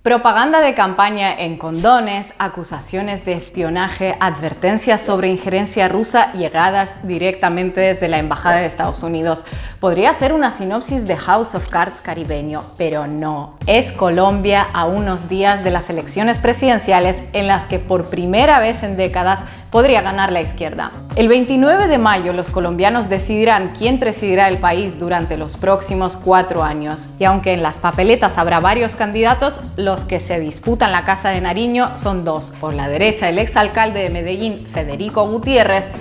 Propaganda de campaña en condones, acusaciones de espionaje, advertencias sobre injerencia rusa llegadas directamente desde la Embajada de Estados Unidos. Podría ser una sinopsis de House of Cards caribeño, pero no. Es Colombia a unos días de las elecciones presidenciales en las que por primera vez en décadas podría ganar la izquierda. El 29 de mayo los colombianos decidirán quién presidirá el país durante los próximos 4 años. Y aunque en las papeletas habrá varios candidatos, los que se disputan la Casa de Nariño son 2. Por la derecha, el exalcalde de Medellín, Federico Gutiérrez.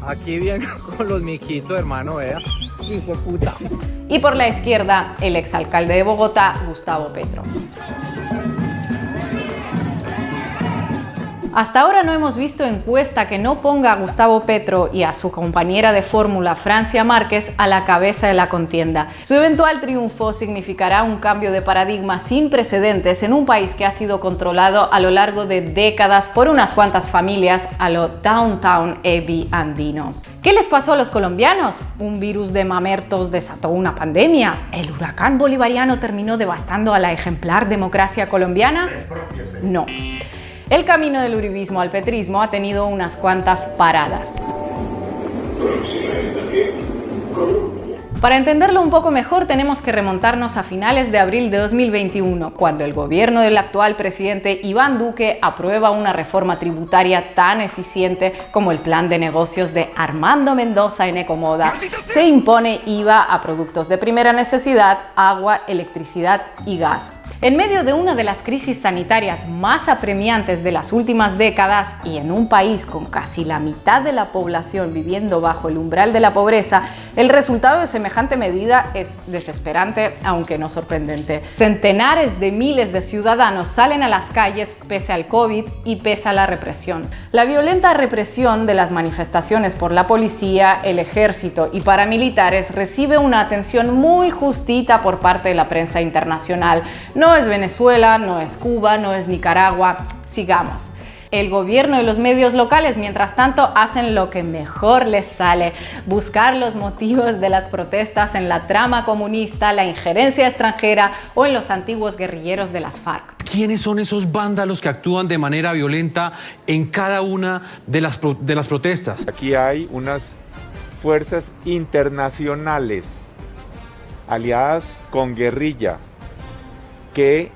Aquí bien con los mijitos, hermano, vea. Hijo de puta. Y por la izquierda, el exalcalde de Bogotá, Gustavo Petro. Hasta ahora no hemos visto encuesta que no ponga a Gustavo Petro y a su compañera de fórmula, Francia Márquez, a la cabeza de la contienda. Su eventual triunfo significará un cambio de paradigma sin precedentes en un país que ha sido controlado a lo largo de décadas por unas cuantas familias a lo Downtown Abbey andino. ¿Qué les pasó a los colombianos? ¿Un virus de mamertos desató una pandemia? ¿El huracán bolivariano terminó devastando a la ejemplar democracia colombiana? No. El camino del uribismo al petrismo ha tenido unas cuantas paradas. Para entenderlo un poco mejor tenemos que remontarnos a finales de abril de 2021, cuando el gobierno del actual presidente Iván Duque aprueba una reforma tributaria tan eficiente como el plan de negocios de Armando Mendoza en Ecomoda. Se impone IVA a productos de primera necesidad, agua, electricidad y gas. En medio de una de las crisis sanitarias más apremiantes de las últimas décadas y en un país con casi la mitad de la población viviendo bajo el umbral de la pobreza, el resultado de semejante medida es desesperante, aunque no sorprendente. Centenares de miles de ciudadanos salen a las calles pese al COVID y pese a la represión. La violenta represión de las manifestaciones por la policía, el ejército y paramilitares recibe una atención muy justita por parte de la prensa internacional. No es Venezuela, no es Cuba, no es Nicaragua. Sigamos. El gobierno y los medios locales, mientras tanto, hacen lo que mejor les sale: buscar los motivos de las protestas en la trama comunista, la injerencia extranjera o en los antiguos guerrilleros de las FARC. ¿Quiénes son esos vándalos que actúan de manera violenta en cada una de las protestas? Aquí hay unas fuerzas internacionales aliadas con guerrilla que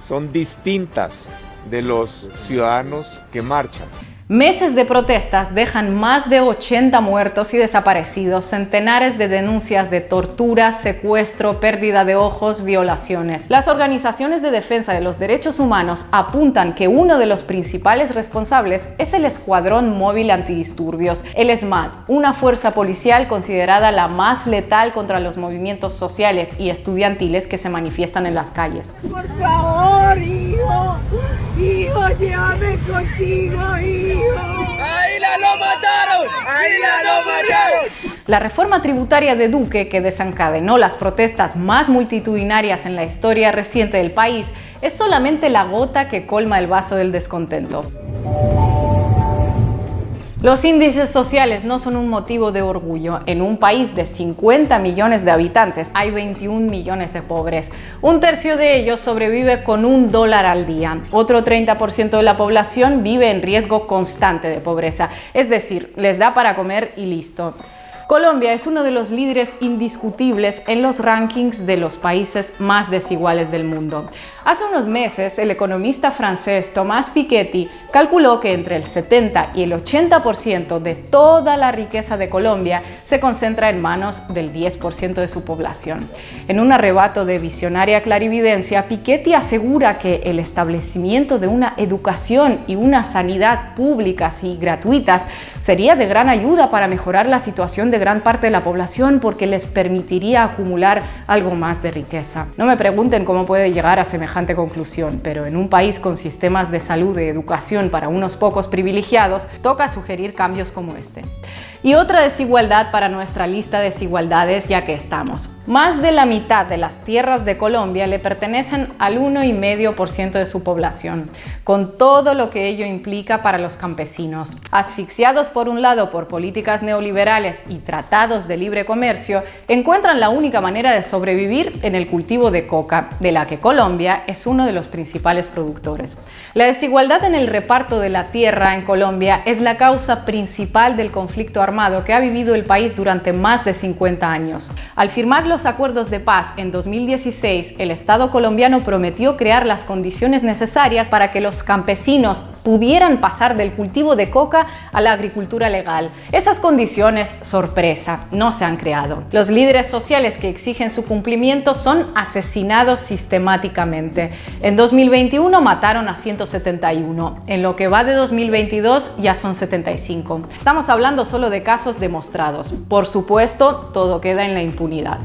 son distintas de los ciudadanos que marchan. Meses de protestas dejan más de 80 muertos y desaparecidos, centenares de denuncias de tortura, secuestro, pérdida de ojos, violaciones. Las organizaciones de defensa de los derechos humanos apuntan que uno de los principales responsables es el Escuadrón Móvil Antidisturbios, el ESMAD, una fuerza policial considerada la más letal contra los movimientos sociales y estudiantiles que se manifiestan en las calles. Por favor, hijo, llévame contigo, hijo. ¡Ahí lo mataron! ¡Ahí lo mataron! La reforma tributaria de Duque, que desencadenó las protestas más multitudinarias en la historia reciente del país, es solamente la gota que colma el vaso del descontento. Los índices sociales no son un motivo de orgullo. En un país de 50 millones de habitantes hay 21 millones de pobres. Un tercio de ellos sobrevive con $1 al día. Otro 30% de la población vive en riesgo constante de pobreza, es decir, les da para comer y listo. Colombia es uno de los líderes indiscutibles en los rankings de los países más desiguales del mundo. Hace unos meses, el economista francés Thomas Piketty calculó que entre el 70 y el 80% de toda la riqueza de Colombia se concentra en manos del 10% de su población. En un arrebato de visionaria clarividencia, Piketty asegura que el establecimiento de una educación y una sanidad públicas y gratuitas sería de gran ayuda para mejorar la situación de gran parte de la población, porque les permitiría acumular algo más de riqueza. No me pregunten cómo puede llegar a semejante conclusión, pero en un país con sistemas de salud y educación para unos pocos privilegiados, toca sugerir cambios como este. Y otra desigualdad para nuestra lista de desigualdades, ya que estamos. Más de la mitad de las tierras de Colombia le pertenecen al 1,5% de su población, con todo lo que ello implica para los campesinos. Asfixiados por un lado por políticas neoliberales y tratados de libre comercio, encuentran la única manera de sobrevivir en el cultivo de coca, de la que Colombia es uno de los principales productores. La desigualdad en el reparto de la tierra en Colombia es la causa principal del conflicto armado que ha vivido el país durante más de 50 años. Al firmar los acuerdos de paz en 2016, el Estado colombiano prometió crear las condiciones necesarias para que los campesinos pudieran pasar del cultivo de coca a la agricultura legal. Esas condiciones, sorpresa, no se han creado. Los líderes sociales que exigen su cumplimiento son asesinados sistemáticamente. En 2021 mataron a 171. En lo que va de 2022 ya son 75. Estamos hablando solo de casos demostrados. Por supuesto, todo queda en la impunidad.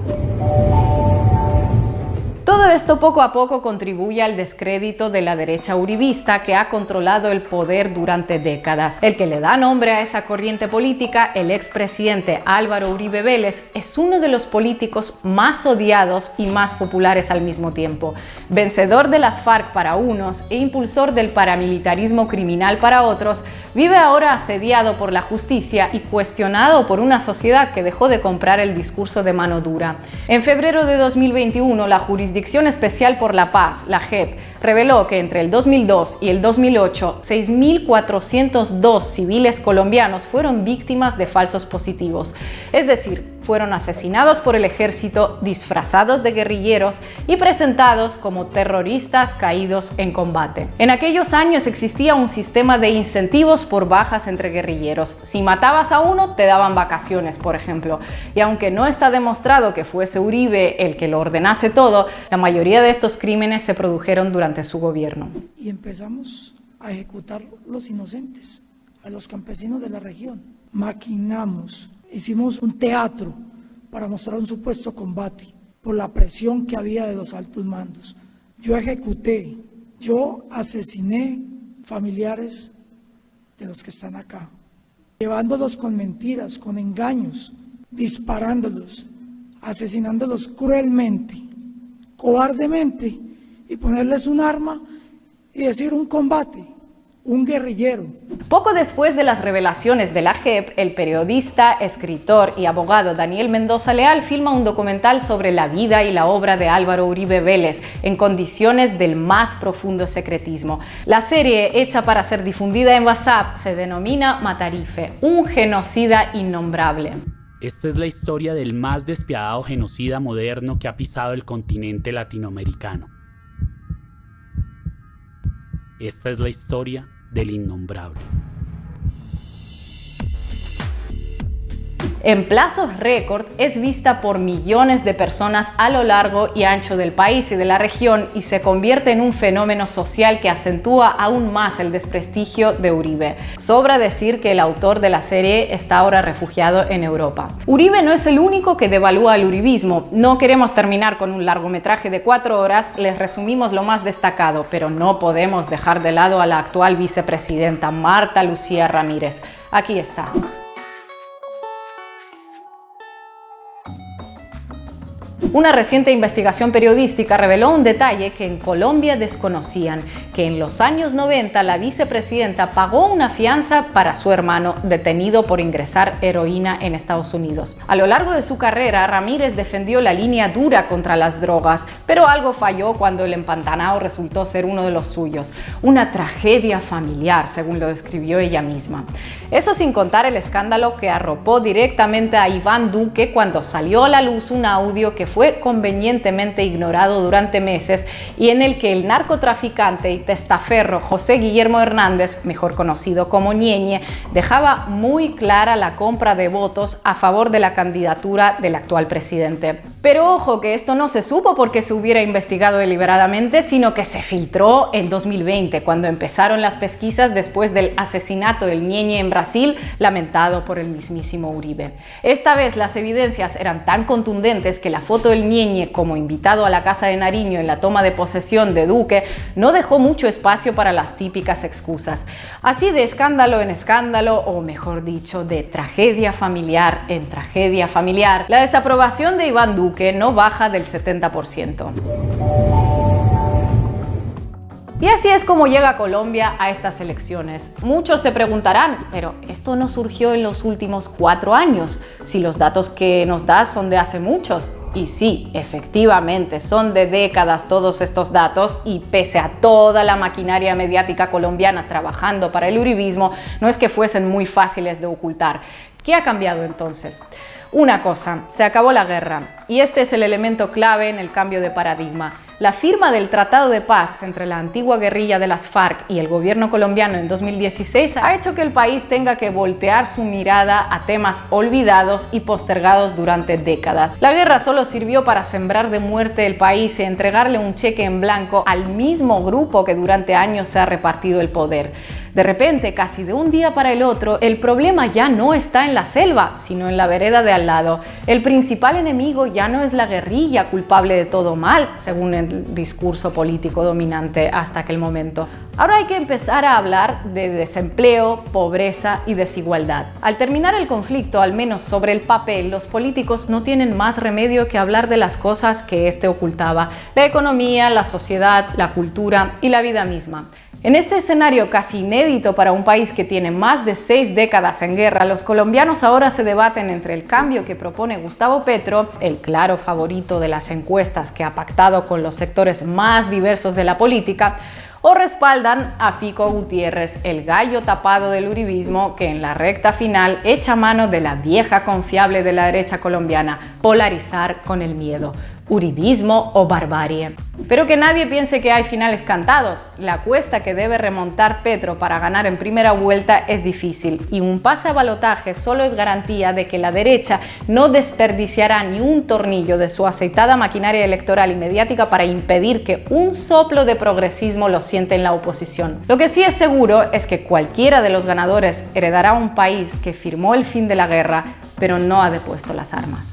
Todo esto poco a poco contribuye al descrédito de la derecha uribista que ha controlado el poder durante décadas. El que le da nombre a esa corriente política, el expresidente Álvaro Uribe Vélez, es uno de los políticos más odiados y más populares al mismo tiempo. Vencedor de las FARC para unos e impulsor del paramilitarismo criminal para otros, vive ahora asediado por la justicia y cuestionado por una sociedad que dejó de comprar el discurso de mano dura. En febrero de 2021, la Jurisdicción Especial por la Paz, la JEP, reveló que entre el 2002 y el 2008, 6.402 civiles colombianos fueron víctimas de falsos positivos, es decir, fueron asesinados por el ejército disfrazados de guerrilleros y presentados como terroristas caídos en combate. En aquellos años existía un sistema de incentivos por bajas entre guerrilleros. Si matabas a uno, te daban vacaciones, por ejemplo. Y aunque no está demostrado que fuese Uribe el que lo ordenase todo, la mayoría de estos crímenes se produjeron durante su gobierno. Y empezamos a ejecutar los inocentes, a los campesinos de la región. Maquinamos. Hicimos un teatro para mostrar un supuesto combate por la presión que había de los altos mandos. Yo ejecuté, yo asesiné familiares de los que están acá, llevándolos con mentiras, con engaños, disparándolos, asesinándolos cruelmente, cobardemente, y ponerles un arma y decir un combate, un guerrillero. Poco después de las revelaciones de la JEP, el periodista, escritor y abogado Daniel Mendoza Leal filma un documental sobre la vida y la obra de Álvaro Uribe Vélez en condiciones del más profundo secretismo. La serie, hecha para ser difundida en WhatsApp, se denomina Matarife, un genocida innombrable. Esta es la historia del más despiadado genocida moderno que ha pisado el continente latinoamericano. Esta es la historia del innombrable. En plazos récord es vista por millones de personas a lo largo y ancho del país y de la región y se convierte en un fenómeno social que acentúa aún más el desprestigio de Uribe. Sobra decir que el autor de la serie está ahora refugiado en Europa. Uribe no es el único que devalúa el uribismo. No queremos terminar con un largometraje de 4 horas, les resumimos lo más destacado, pero no podemos dejar de lado a la actual vicepresidenta Marta Lucía Ramírez. Aquí está. Una reciente investigación periodística reveló un detalle que en Colombia desconocían, que en los años 90 la vicepresidenta pagó una fianza para su hermano detenido por ingresar heroína en Estados Unidos. A lo largo de su carrera, Ramírez defendió la línea dura contra las drogas, pero algo falló cuando el empantanado resultó ser uno de los suyos. Una tragedia familiar, según lo describió ella misma. Eso sin contar el escándalo que arropó directamente a Iván Duque cuando salió a la luz un audio que fue convenientemente ignorado durante meses y en el que el narcotraficante y testaferro José Guillermo Hernández, mejor conocido como Ñeñe, dejaba muy clara la compra de votos a favor de la candidatura del actual presidente. Pero ojo que esto no se supo porque se hubiera investigado deliberadamente, sino que se filtró en 2020, cuando empezaron las pesquisas después del asesinato del Ñeñe en Brasil, lamentado por el mismísimo Uribe. Esta vez las evidencias eran tan contundentes que la foto Alberto del Ñeñe como invitado a la Casa de Nariño en la toma de posesión de Duque no dejó mucho espacio para las típicas excusas. Así, de escándalo en escándalo, o mejor dicho, de tragedia familiar en tragedia familiar, la desaprobación de Iván Duque no baja del 70%. Y así es como llega Colombia a estas elecciones. Muchos se preguntarán, pero esto no surgió en los últimos 4 años, si los datos que nos das son de hace muchos. Y sí, efectivamente, son de décadas todos estos datos, y pese a toda la maquinaria mediática colombiana trabajando para el uribismo, no es que fuesen muy fáciles de ocultar. ¿Qué ha cambiado entonces? Una cosa, se acabó la guerra, y este es el elemento clave en el cambio de paradigma. La firma del Tratado de Paz entre la antigua guerrilla de las FARC y el gobierno colombiano en 2016 ha hecho que el país tenga que voltear su mirada a temas olvidados y postergados durante décadas. La guerra solo sirvió para sembrar de muerte el país y entregarle un cheque en blanco al mismo grupo que durante años se ha repartido el poder. De repente, casi de un día para el otro, el problema ya no está en la selva, sino en la vereda de al lado. El principal enemigo ya no es la guerrilla culpable de todo mal, según el discurso político dominante hasta aquel momento. Ahora hay que empezar a hablar de desempleo, pobreza y desigualdad. Al terminar el conflicto, al menos sobre el papel, los políticos no tienen más remedio que hablar de las cosas que éste ocultaba: la economía, la sociedad, la cultura y la vida misma. En este escenario casi inédito para un país que tiene más de 6 décadas en guerra, los colombianos ahora se debaten entre el cambio que propone Gustavo Petro, el claro favorito de las encuestas que ha pactado con los sectores más diversos de la política, o respaldan a Fico Gutiérrez, el gallo tapado del uribismo que en la recta final echa mano de la vieja confiable de la derecha colombiana: polarizar con el miedo. Uribismo o barbarie. Pero que nadie piense que hay finales cantados. La cuesta que debe remontar Petro para ganar en primera vuelta es difícil, y un pase a balotaje solo es garantía de que la derecha no desperdiciará ni un tornillo de su aceitada maquinaria electoral y mediática para impedir que un soplo de progresismo lo siente en la oposición. Lo que sí es seguro es que cualquiera de los ganadores heredará un país que firmó el fin de la guerra, pero no ha depuesto las armas.